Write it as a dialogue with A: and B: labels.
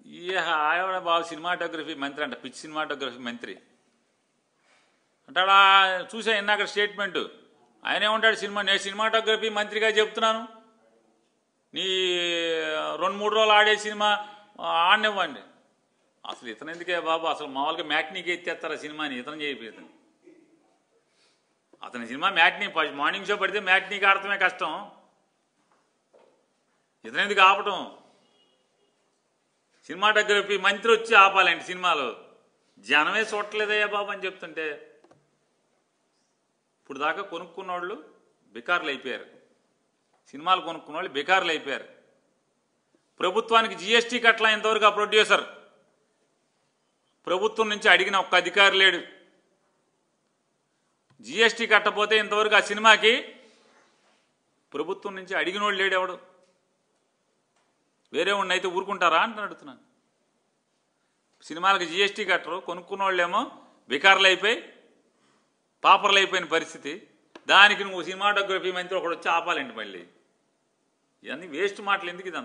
A: ఈ ఆవిడ బాబు సినిమాటోగ్రఫీ మంత్రి అంట, పిచ్ సినిమాటోగ్రఫీ మంత్రి అంటాడా. చూసా ఇందాక స్టేట్మెంట్. ఆయన ఏమంటాడు, నేను సినిమాటోగ్రఫీ మంత్రిగా చెప్తున్నాను, నీ 2-3 రోజులు ఆడే సినిమా ఆడనివ్వండి. అసలు ఇతను ఎందుకే బాబు, అసలు మామూలుగా మ్యాట్నీకి ఎత్తేస్తారా సినిమాని, ఇతను చేయిపోతుంది. అతని సినిమా మ్యాట్నీ మార్నింగ్ షో పడితే మ్యాట్నీకి ఆడటమే కష్టం, ఇతను ఎందుకు ఆపటం. సినిమాటోగ్రఫీ మంత్రి వచ్చి ఆపాలండి సినిమాలు. జనమే చూడట్లేదయ్యా బాబు అని చెప్తుంటే, ఇప్పుడు దాకా కొనుక్కున్న వాళ్ళు బికార్లు అయిపోయారు, సినిమాలు కొనుక్కున్న వాళ్ళు బికార్లు అయిపోయారు. ప్రభుత్వానికి జీఎస్టీ కట్ల ఇంతవరకు ఆ ప్రొడ్యూసర్ ప్రభుత్వం నుంచి అడిగిన ఒక్క అధికారి లేడు. జీఎస్టీ కట్టపోతే ఇంతవరకు ఆ సినిమాకి ప్రభుత్వం నుంచి అడిగినోడు లేడు ఎవడు. వేరే వాడిని అయితే ఊరుకుంటారా అని అడుగుతున్నాను. సినిమాలకు జీఎస్టీ కట్టరు, కొనుక్కున్న వాళ్ళేమో బికార్లు అయిపోయి పాపర్లు అయిపోయిన పరిస్థితి. దానికి నువ్వు సినిమాటోగ్రఫీ మంత్రి ఒకడు వచ్చి ఆపాలండి. మళ్ళీ ఇవన్నీ వేస్ట్ మాటలు ఎందుకు ఇదంతా.